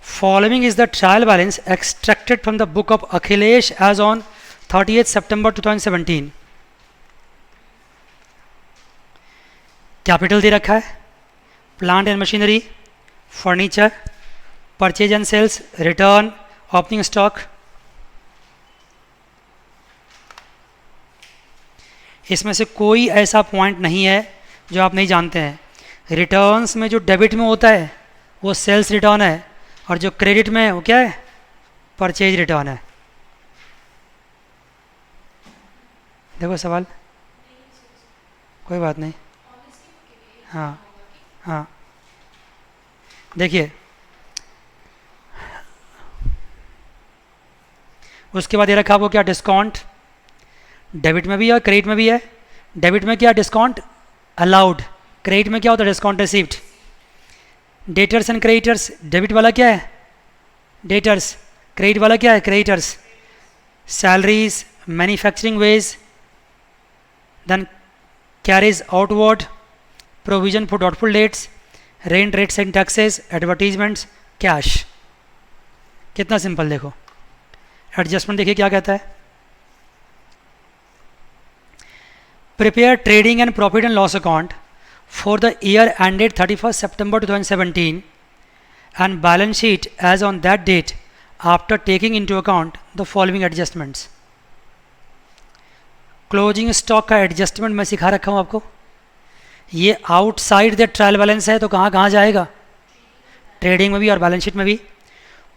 Following is the trial balance extracted from the book of Akhilesh as on 30 September 2017। Capital दे रखा है, plant and machinery, furniture, purchase and sales, return, opening stock. इसमें से कोई ऐसा पॉइंट नहीं है जो आप नहीं जानते हैं। रिटर्न्स में जो डेबिट में होता है वो सेल्स रिटर्न है, और जो क्रेडिट में है वो क्या है, परचेज रिटर्न है। देखो सवाल, कोई बात नहीं। हाँ हाँ, देखिए उसके बाद ये रखा वो क्या, डिस्काउंट डेबिट में भी है और क्रेडिट में भी है। डेबिट में क्या, डिस्काउंट अलाउड, क्रेडिट में क्या होता है, discount received. Debtors and creditors, debit वाला क्या है, डेटर्स, क्रेडिट वाला क्या है, creditors. Salaries, manufacturing wage, then carriage outward, provision for doubtful debts, rent, rates and taxes, advertisements, cash. कितना सिंपल, देखो एडजस्टमेंट देखिए क्या कहता है। Prepare trading and profit and loss account for the year ended 31st September 2017 and balance sheet as on that date after taking into account the following adjustments। Closing stock का adjustment मैं सिखा रखा हूँ आपको। ये आउटसाइड द ट्रायल बैलेंस है तो कहाँ कहाँ जाएगा, ट्रेडिंग में भी और बैलेंस शीट में भी।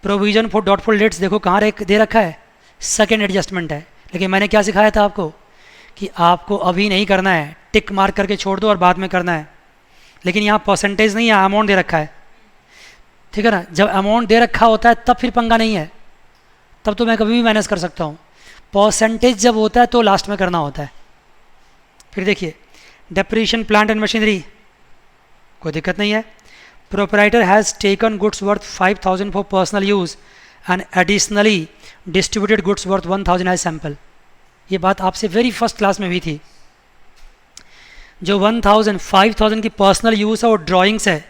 प्रोविजन फॉर डॉटफुल डेट्स देखो कहाँ दे रखा है, सेकेंड एडजस्टमेंट है। लेकिन मैंने क्या सिखाया था आपको कि आपको अभी नहीं करना है, टिक मार्क करके छोड़ दो और बाद में करना है। लेकिन यहाँ परसेंटेज नहीं है, अमाउंट दे रखा है, ठीक है ना। जब अमाउंट दे रखा होता है तब फिर पंगा नहीं है, तब तो मैं कभी भी मैनेज कर सकता हूँ। परसेंटेज जब होता है तो लास्ट में करना होता है। फिर देखिए डेप्रिसिएशन प्लांट एंड मशीनरी, कोई दिक्कत नहीं है। Proprietor has taken goods worth 5000 for personal use and additionally distributed goods worth 1000 as sample. ये बात आपसे वेरी फर्स्ट क्लास में हुई थी। जो 5000 की पर्सनल यूज़ है वो ड्राइंग्स है,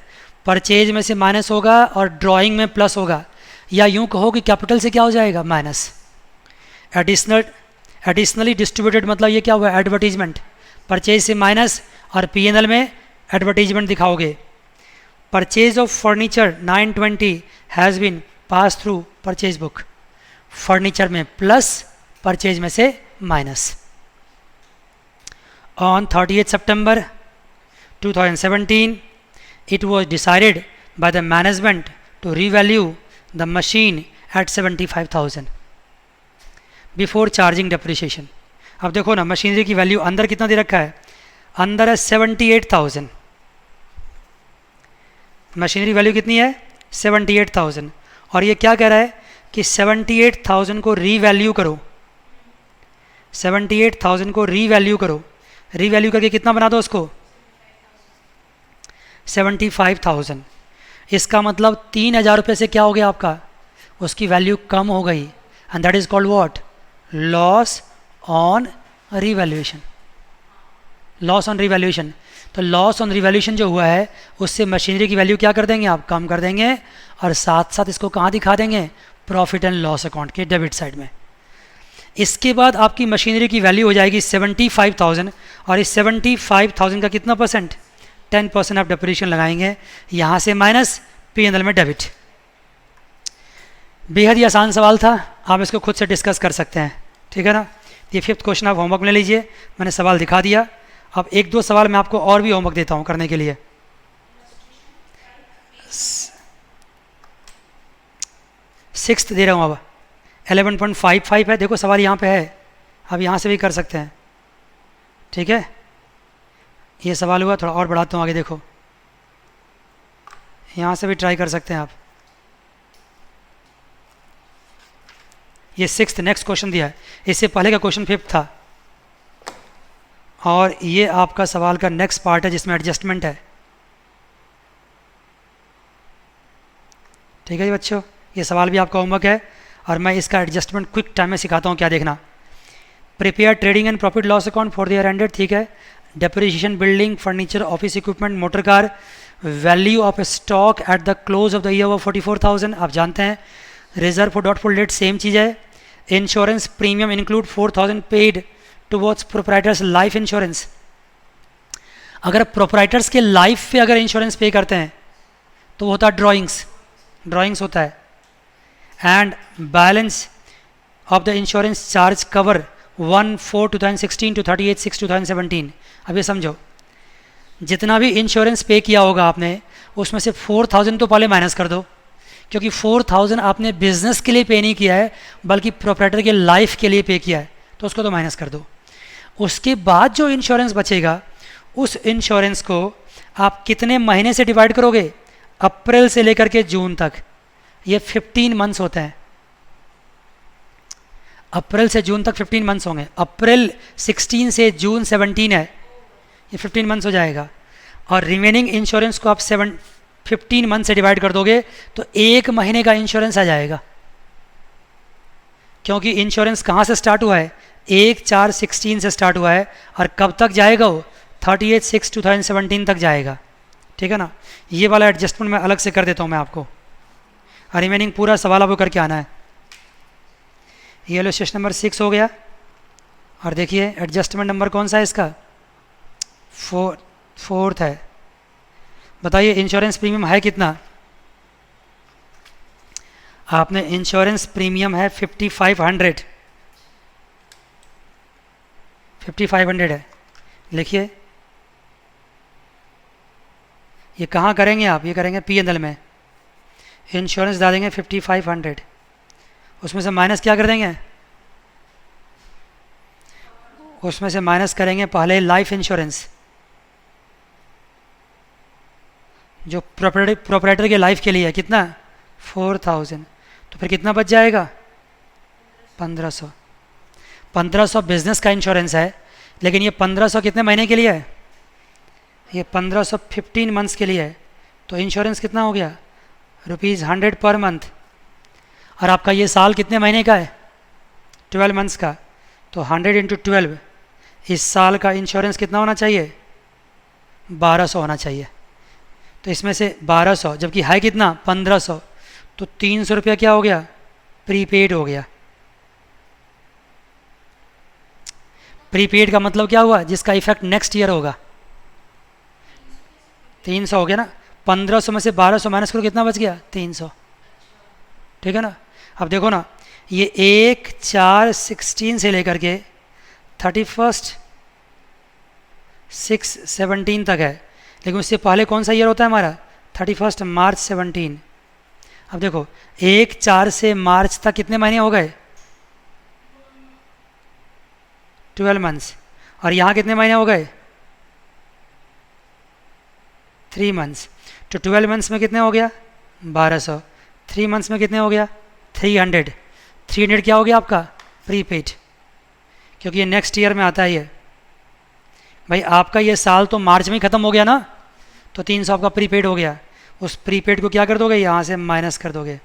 परचेज में से माइनस होगा और ड्राइंग में प्लस होगा, या यूँ कहो कि कैपिटल से क्या हो जाएगा, माइनस। एडिशनली डिस्ट्रीब्यूटेड मतलब ये क्या हुआ, एडवर्टीजमेंट, परचेज से माइनस और पीएनएल में एडवर्टीजमेंट दिखाओगे। Purchase of furniture 920 has been pass through purchase book, furniture में प्लस, परचेज में से minus. On 30th September 2017, it was decided by the management to revalue the machine at 75,000 before charging depreciation। अब देखो ना machinery की value अंदर कितना दे रखा है, अंदर है 78,000। मशीनरी वैल्यू कितनी है, 78,000। और ये क्या कह रहा है कि 78,000 को रीवैल्यू करो, 78,000 को रीवैल्यू करो। रीवैल्यू करके कितना बना दो उसको, 75,000। इसका मतलब 3,000 रुपये से क्या हो गया आपका, उसकी वैल्यू कम हो गई, and that is called what, loss on revaluation. Loss on revaluation. तो लॉस ऑन रीवैल्यूएशन जो हुआ है उससे मशीनरी की वैल्यू क्या कर देंगे आप, कम कर देंगे, और साथ साथ इसको कहाँ दिखा देंगे, प्रॉफिट एंड लॉस अकाउंट के डेबिट साइड में। इसके बाद आपकी मशीनरी की वैल्यू हो जाएगी 75,000, और इस 75,000 का कितना परसेंट, 10% आप डेप्रिसिएशन लगाएंगे, यहाँ से माइनस, पीएनएल में डेबिट। बेहद ही आसान सवाल था, आप इसको खुद से डिस्कस कर सकते हैं, ठीक है ना। ये 5th क्वेश्चन आप होमवर्क में ले लीजिए, मैंने सवाल दिखा दिया। अब 1-2 सवाल मैं आपको और भी होमवर्क देता हूँ करने के लिए। 6th दे रहा हूँ अब, 11.55 है। देखो सवाल यहाँ पे है, अब यहाँ से भी कर सकते हैं, ठीक है। ये सवाल हुआ, थोड़ा और बढ़ाता हूँ आगे, देखो यहाँ से भी ट्राई कर सकते हैं आप। ये 6th नेक्स्ट क्वेश्चन दिया है, इससे पहले का क्वेश्चन 5th था। और ये आपका सवाल का नेक्स्ट पार्ट है जिसमें एडजस्टमेंट है। ठीक है जी बच्चों, ये सवाल भी आपका होमवर्क है और मैं इसका एडजस्टमेंट क्विक टाइम में सिखाता हूँ क्या देखना। Prepare trading and profit loss account for the year ended, ठीक है। Depreciation building furniture office equipment motor car, value of stock at the close of the year वो 44,000 आप जानते हैं। Reserve for doubtful date same चीज़ है। Insurance premium include 4,000 paid towards proprietors life insurance. अगर proprietors के life पे अगर insurance पे करते हैं तो वो होता है ड्राइंग्स होता है। And balance of the insurance charge cover 1/4/2016 to 38/6/2017। अब ये समझो, जितना भी इंश्योरेंस पे किया होगा आपने उसमें से 4,000 तो पहले माइनस कर दो, क्योंकि 4,000 आपने बिजनेस के लिए पे नहीं किया है बल्कि प्रोप्राइटर के लाइफ के लिए पे किया है, तो उसको तो माइनस कर दो। उसके बाद जो इंश्योरेंस बचेगा उस इंश्योरेंस को आप कितने महीने से डिवाइड करोगे? अप्रैल से लेकर के जून तक, ये 15 मंथ्स होते हैं। अप्रैल से जून तक 15 मंथ्स होंगे। अप्रैल 16 से जून 17 है, ये 15 मंथ्स हो जाएगा। और रिमेनिंग इंश्योरेंस को आप 15 मंथ से डिवाइड कर दोगे तो एक महीने का इंश्योरेंस आ जाएगा, क्योंकि इंश्योरेंस कहाँ से स्टार्ट हुआ है? 1/4/16 से स्टार्ट हुआ है और कब तक जाएगा वो? 38/6/2017 तक जाएगा। ठीक है ना। ये वाला एडजस्टमेंट मैं अलग से कर देता हूँ मैं आपको, और रिमेनिंग पूरा सवाल आपको करके आना है। ये इलस्ट्रेशन नंबर 6 हो गया। और देखिए एडजस्टमेंट नंबर कौन सा है इसका? 4th है। बताइए इंश्योरेंस प्रीमियम है कितना? आपने इंश्योरेंस प्रीमियम है 5,500 है। लिखिए, ये कहाँ करेंगे आप? ये करेंगे P&L में। इंश्योरेंस डाल देंगे 5,500, उसमें से माइनस क्या कर देंगे? उसमें से माइनस करेंगे पहले लाइफ इंश्योरेंस, जो प्रोप्राइटर के लाइफ के लिए है। कितना? 4,000। तो फिर कितना बच जाएगा? 1,500। 1,500 बिजनेस का इंश्योरेंस है, लेकिन ये 1,500 कितने महीने के लिए है? ये 1,500 15 मंथ्स के लिए है। तो इंश्योरेंस कितना हो गया? ₹100 पर मंथ। और आपका ये साल कितने महीने का है? 12 मंथ्स का। तो 100 × 12, इस साल का इंश्योरेंस कितना होना चाहिए? 1,200 होना चाहिए। तो इसमें से 1,200, जबकि है कितना? 1,500, तो 300 रुपया क्या हो गया? प्रीपेड हो गया। प्रीपेड का मतलब क्या हुआ? जिसका इफेक्ट नेक्स्ट ईयर होगा। 300 हो गया ना। 1,500 में से 1,200 माइनस करो, कितना बच गया? 300। ठीक है ना। अब देखो ना, ये 1/4/16 से लेकर के 31/6/17 तक है, लेकिन उससे पहले कौन सा ईयर होता है हमारा? 31 मार्च 17। अब देखो 1/4 से मार्च तक कितने महीने हो गए? 12 मंथ्स। और यहाँ कितने महीने हो गए? 3 मंथ्स। तो 12 मंथ्स में कितने हो गया? 1,200। 3 मंथ्स में कितने हो गया? 300। 300 क्या हो गया आपका? प्रीपेड, क्योंकि ये नेक्स्ट ईयर में आता है। ये भाई आपका ये साल तो मार्च में ही ख़त्म हो गया ना, तो 300 आपका प्रीपेड हो गया। उस प्रीपेड को क्या कर दोगे? यहाँ से माइनस कर दोगे।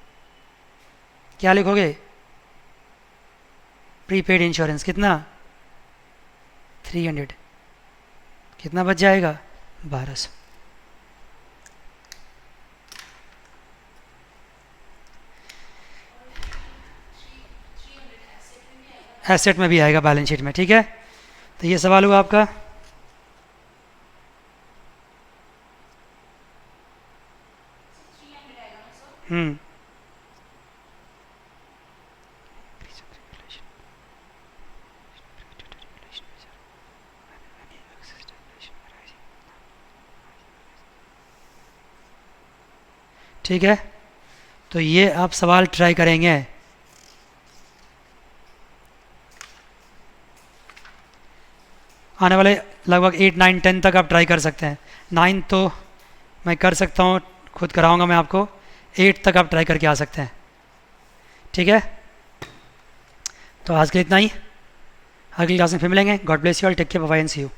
क्या लिखोगे? प्रीपेड इंश्योरेंस कितना? 300। कितना बच जाएगा? 1,200। एसेट में भी आएगा, बैलेंस शीट में। ठीक है, तो ये सवाल हुआ आपका। ठीक है, तो ये आप सवाल ट्राई करेंगे। आने वाले लगभग 8, 9, 10 तक आप ट्राई कर सकते हैं। 9 तो मैं कर सकता हूँ, खुद कराऊंगा मैं आपको। 8 तक आप ट्राई करके आ सकते हैं। ठीक है, तो आज के लिए इतना ही। अगली क्लास में फिर मिलेंगे। God bless you all, take care, bye bye and see you.